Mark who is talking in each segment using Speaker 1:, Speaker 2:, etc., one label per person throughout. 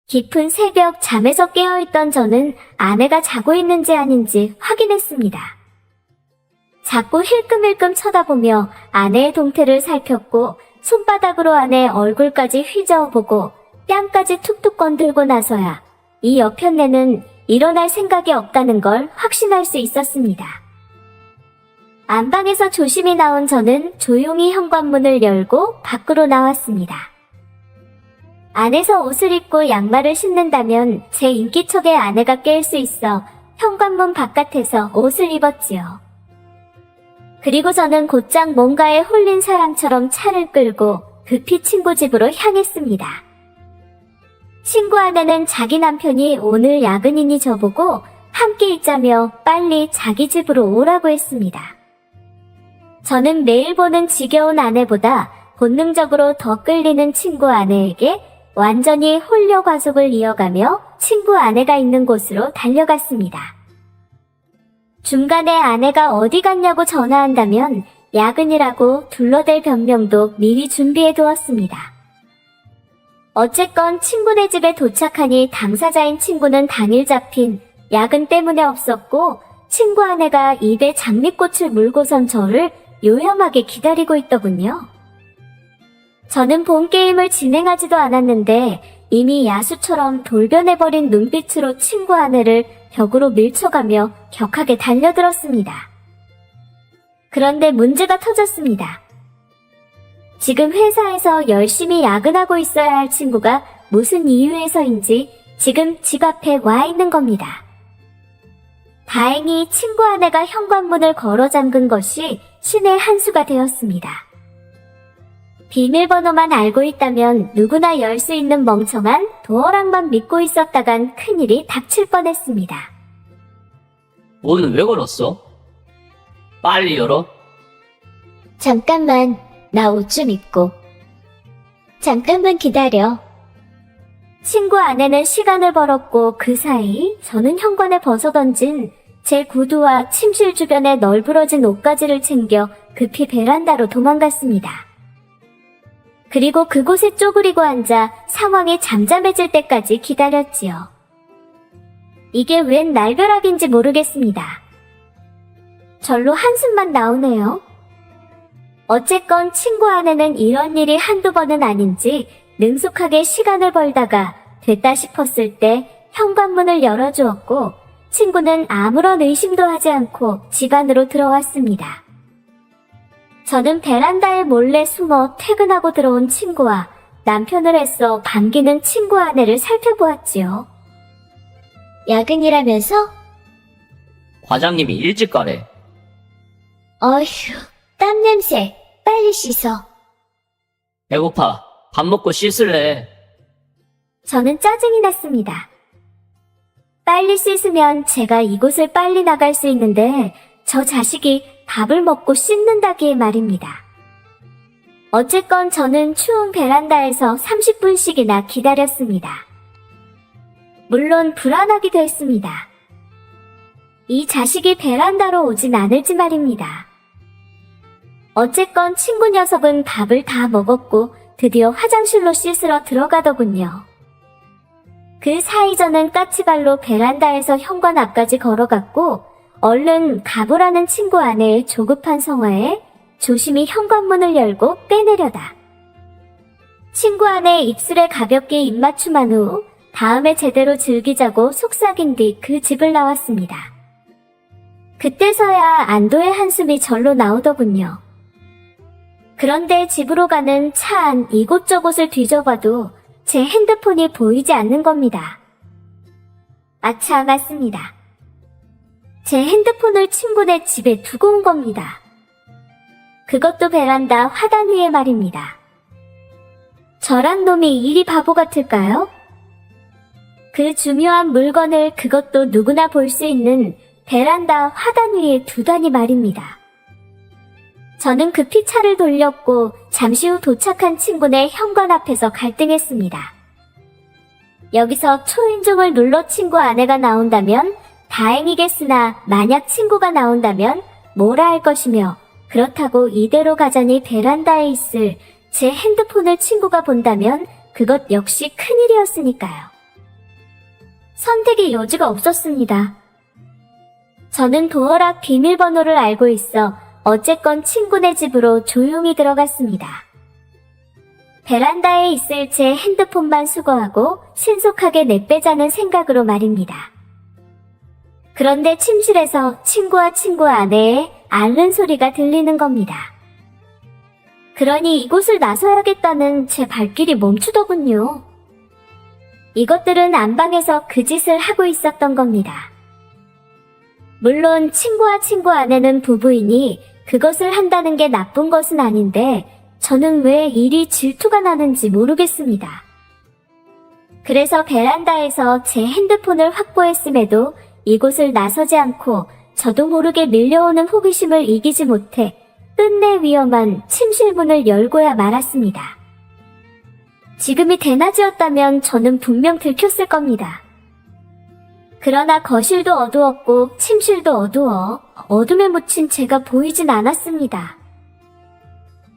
Speaker 1: 깊은 새벽 잠에서 깨어있던 저는 아내가 자고 있는지 아닌지 확인했습니다. 자꾸 힐끔힐끔 쳐다보며 아내의 동태를 살폈고 손바닥으로 아내 얼굴까지 휘저어보고 뺨까지 툭툭 건들고 나서야 이 여편네는 일어날 생각이 없다는 걸 확신할 수 있었습니다. 안방에서 조심히 나온 저는 조용히 현관문을 열고 밖으로 나왔습니다. 안에서 옷을 입고 양말을 신는다면 제 인기척에 아내가 깰 수 있어 현관문 바깥에서 옷을 입었지요. 그리고 저는 곧장 뭔가에 홀린 사람처럼 차를 끌고 급히 친구 집으로 향했습니다. 친구 아내는 자기 남편이 오늘 야근이니 저보고 함께 있자며 빨리 자기 집으로 오라고 했습니다. 저는 매일 보는 지겨운 아내보다 본능적으로 더 끌리는 친구 아내에게 완전히 홀려 과속을 이어가며 친구 아내가 있는 곳으로 달려갔습니다. 중간에 아내가 어디 갔냐고 전화한다면 야근이라고 둘러댈 변명도 미리 준비해 두었습니다. 어쨌건 친구네 집에 도착하니 당사자인 친구는 당일 잡힌 야근 때문에 없었고 친구 아내가 입에 장미꽃을 물고선 저를 요염하게 기다리고 있더군요. 저는 본 게임을 진행하지도 않았는데 이미 야수처럼 돌변해버린 눈빛으로 친구 아내를 벽으로 밀쳐가며 격하게 달려들었습니다. 그런데 문제가 터졌습니다. 지금 회사에서 열심히 야근하고 있어야 할 친구가 무슨 이유에서인지 지금 집 앞에 와 있는 겁니다. 다행히 친구 아내가 현관문을 걸어 잠근 것이 신의 한 수가 되었습니다. 비밀번호만 알고 있다면 누구나 열 수 있는 멍청한 도어락만 믿고 있었다간 큰일이 닥칠 뻔했습니다.
Speaker 2: 문은 왜 걸었어? 빨리 열어.
Speaker 1: 잠깐만, 나 옷 좀 입고. 잠깐만 기다려. 친구 아내는 시간을 벌었고 그 사이 저는 현관에 벗어던진 제 구두와 침실 주변에 널브러진 옷가지를 챙겨 급히 베란다로 도망갔습니다. 그리고 그곳에 쪼그리고 앉아 상황이 잠잠해질 때까지 기다렸지요. 이게 웬 날벼락인지 모르겠습니다. 절로 한숨만 나오네요. 어쨌건 친구 아내는 이런 일이 한두 번은 아닌지 능숙하게 시간을 벌다가 됐다 싶었을 때 현관문을 열어주었고 친구는 아무런 의심도 하지 않고 집 안으로 들어왔습니다. 저는 베란다에 몰래 숨어 퇴근하고 들어온 친구와 남편을 애써 반기는 친구 아내를 살펴보았지요. 야근이라면서?
Speaker 2: 과장님이 일찍 가래.
Speaker 1: 어휴, 땀 냄새. 빨리 씻어.
Speaker 2: 배고파. 밥 먹고 씻을래.
Speaker 1: 저는 짜증이 났습니다. 빨리 씻으면 제가 이곳을 빨리 나갈 수 있는데 저 자식이 밥을 먹고 씻는다기에 말입니다. 어쨌건 저는 추운 베란다에서 30분씩이나 기다렸습니다. 물론 불안하기도 했습니다. 이 자식이 베란다로 오진 않을지 말입니다. 어쨌건 친구 녀석은 밥을 다 먹었고 드디어 화장실로 씻으러 들어가더군요. 그 사이 저는 까치발로 베란다에서 현관 앞까지 걸어갔고 얼른 가보라는 친구 아내의 조급한 성화에 조심히 현관문을 열고 빼내려다. 친구 아내 입술에 가볍게 입맞춤한 후 다음에 제대로 즐기자고 속삭인 뒤 그 집을 나왔습니다. 그때서야 안도의 한숨이 절로 나오더군요. 그런데 집으로 가는 차 안 이곳저곳을 뒤져봐도 제 핸드폰이 보이지 않는 겁니다. 아차, 맞습니다. 제 핸드폰을 친구네 집에 두고 온 겁니다. 그것도 베란다 화단 위에 말입니다. 저란 놈이 이리 바보 같을까요? 그 중요한 물건을 그것도 누구나 볼 수 있는 베란다 화단 위에 두다니 말입니다. 저는 급히 차를 돌렸고 잠시 후 도착한 친구네 현관 앞에서 갈등했습니다. 여기서 초인종을 눌러 친구 아내가 나온다면 다행이겠으나 만약 친구가 나온다면 뭐라 할 것이며 그렇다고 이대로 가자니 베란다에 있을 제 핸드폰을 친구가 본다면 그것 역시 큰일이었으니까요. 선택의 여지가 없었습니다. 저는 도어락 비밀번호를 알고 있어 어쨌건 친구네 집으로 조용히 들어갔습니다. 베란다에 있을 제 핸드폰만 수거하고 신속하게 내빼자는 생각으로 말입니다. 그런데 침실에서 친구와 친구 아내의 앓는 소리가 들리는 겁니다. 그러니 이곳을 나서야겠다는 제 발길이 멈추더군요. 이것들은 안방에서 그 짓을 하고 있었던 겁니다. 물론 친구와 친구 아내는 부부이니 그것을 한다는 게 나쁜 것은 아닌데 저는 왜 이리 질투가 나는지 모르겠습니다. 그래서 베란다에서 제 핸드폰을 확보했음에도 이곳을 나서지 않고 저도 모르게 밀려오는 호기심을 이기지 못해 끝내 위험한 침실 문을 열고야 말았습니다. 지금이 대낮이었다면 저는 분명 들켰을 겁니다. 그러나 거실도 어두웠고 침실도 어두워 어둠에 묻힌 제가 보이진 않았습니다.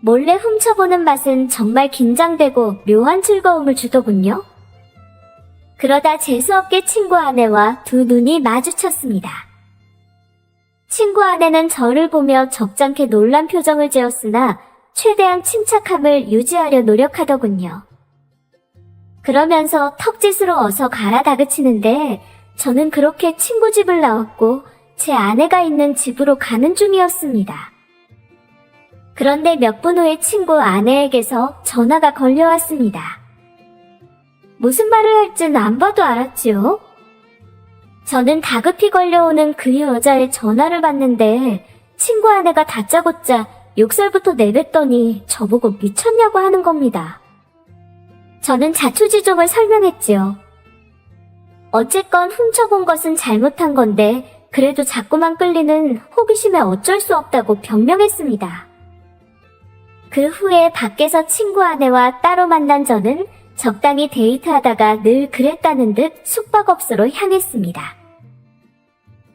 Speaker 1: 몰래 훔쳐보는 맛은 정말 긴장되고 묘한 즐거움을 주더군요. 그러다 재수없게 친구 아내와 두 눈이 마주쳤습니다. 친구 아내는 저를 보며 적잖게 놀란 표정을 지었으나 최대한 침착함을 유지하려 노력하더군요. 그러면서 턱짓으로 어서 가라 다그치는데 저는 그렇게 친구 집을 나왔고 제 아내가 있는 집으로 가는 중이었습니다. 그런데 몇 분 후에 친구 아내에게서 전화가 걸려왔습니다. 무슨 말을 할진 안 봐도 알았지요. 저는 다급히 걸려오는 그 여자의 전화를 받는데 친구 아내가 다짜고짜 욕설부터 내뱉더니 저보고 미쳤냐고 하는 겁니다. 저는 자초지종을 설명했지요. 어쨌건 훔쳐본 것은 잘못한 건데 그래도 자꾸만 끌리는 호기심에 어쩔 수 없다고 변명했습니다. 그 후에 밖에서 친구 아내와 따로 만난 저는 적당히 데이트하다가 늘 그랬다는 듯 숙박업소로 향했습니다.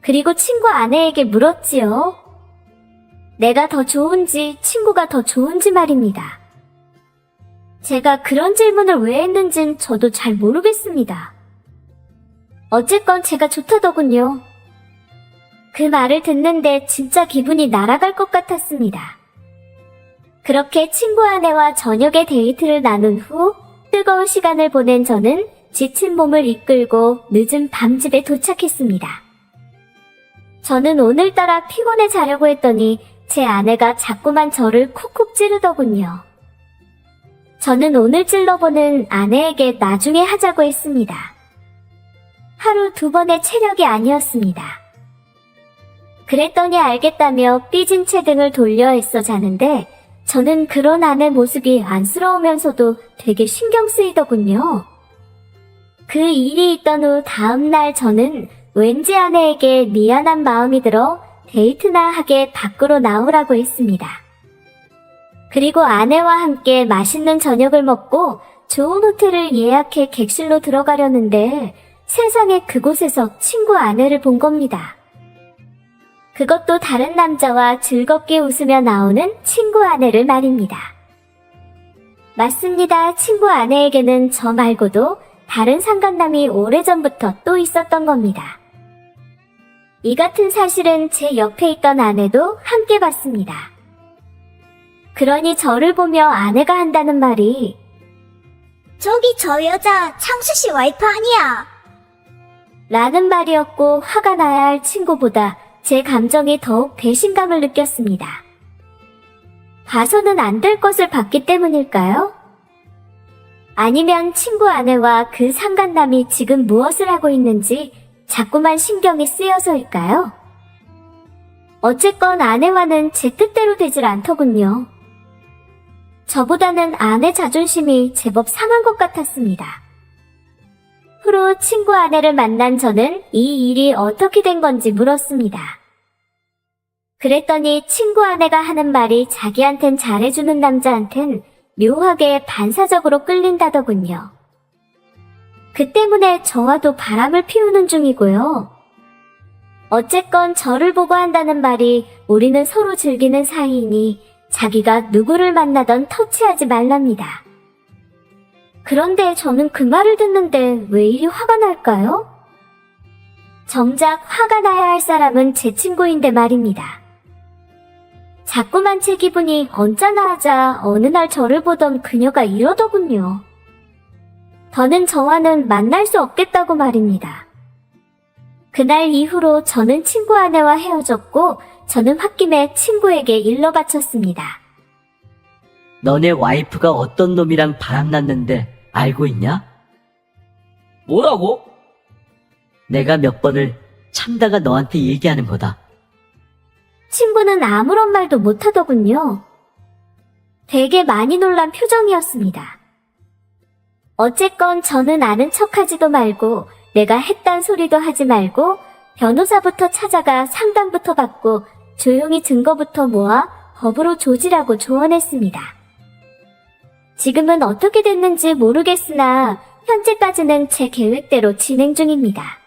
Speaker 1: 그리고 친구 아내에게 물었지요. 내가 더 좋은지 친구가 더 좋은지 말입니다. 제가 그런 질문을 왜 했는진 저도 잘 모르겠습니다. 어쨌건 제가 좋다더군요. 그 말을 듣는데 진짜 기분이 날아갈 것 같았습니다. 그렇게 친구 아내와 저녁에 데이트를 나눈 후 뜨거운 시간을 보낸 저는 지친 몸을 이끌고 늦은 밤집에 도착했습니다. 저는 오늘따라 피곤해 자려고 했더니 제 아내가 자꾸만 저를 쿡쿡 찌르더군요. 저는 오늘 찔러보는 아내에게 나중에 하자고 했습니다. 하루 2번의 체력이 아니었습니다. 그랬더니 알겠다며 삐진 채 등을 돌려 애써 자는데 저는 그런 아내 모습이 안쓰러우면서도 되게 신경 쓰이더군요. 그 일이 있던 후 다음날 저는 왠지 아내에게 미안한 마음이 들어 데이트나 하게 밖으로 나오라고 했습니다. 그리고 아내와 함께 맛있는 저녁을 먹고 좋은 호텔을 예약해 객실로 들어가려는데 세상에 그곳에서 친구 아내를 본 겁니다. 그것도 다른 남자와 즐겁게 웃으며 나오는 친구 아내를 말입니다. 맞습니다. 친구 아내에게는 저 말고도 다른 상간남이 오래전부터 또 있었던 겁니다. 이 같은 사실은 제 옆에 있던 아내도 함께 봤습니다. 그러니 저를 보며 아내가 한다는 말이
Speaker 3: 저기 저 여자 창수씨 와이프 아니야?
Speaker 1: 라는 말이었고 화가 나야 할 친구보다 제 감정이 더욱 배신감을 느꼈습니다. 봐서는 안 될 것을 봤기 때문일까요? 아니면 친구 아내와 그 상간남이 지금 무엇을 하고 있는지 자꾸만 신경이 쓰여서일까요? 어쨌건 아내와는 제 뜻대로 되질 않더군요. 저보다는 아내 자존심이 제법 상한 것 같았습니다. 후로 친구 아내를 만난 저는 이 일이 어떻게 된 건지 물었습니다. 그랬더니 친구 아내가 하는 말이 자기한텐 잘해주는 남자한텐 묘하게 반사적으로 끌린다더군요. 그 때문에 저와도 바람을 피우는 중이고요. 어쨌건 저를 보고 한다는 말이 우리는 서로 즐기는 사이이니 자기가 누구를 만나던 터치하지 말랍니다. 그런데 저는 그 말을 듣는데 왜 이리 화가 날까요? 정작 화가 나야 할 사람은 제 친구인데 말입니다. 자꾸만 제 기분이 언짢아 하자 어느 날 저를 보던 그녀가 이러더군요. 더는 저와는 만날 수 없겠다고 말입니다. 그날 이후로 저는 친구 아내와 헤어졌고 저는 홧김에 친구에게 일러 바쳤습니다.
Speaker 4: 너네 와이프가 어떤 놈이랑 바람났는데 알고 있냐?
Speaker 2: 뭐라고?
Speaker 4: 내가 몇 번을 참다가 너한테 얘기하는 거다.
Speaker 1: 친구는 아무런 말도 못하더군요. 되게 많이 놀란 표정이었습니다. 어쨌건 저는 아는 척하지도 말고 내가 했단 소리도 하지 말고 변호사부터 찾아가 상담부터 받고 조용히 증거부터 모아 법으로 조지라고 조언했습니다. 지금은 어떻게 됐는지 모르겠으나 현재까지는 제 계획대로 진행 중입니다.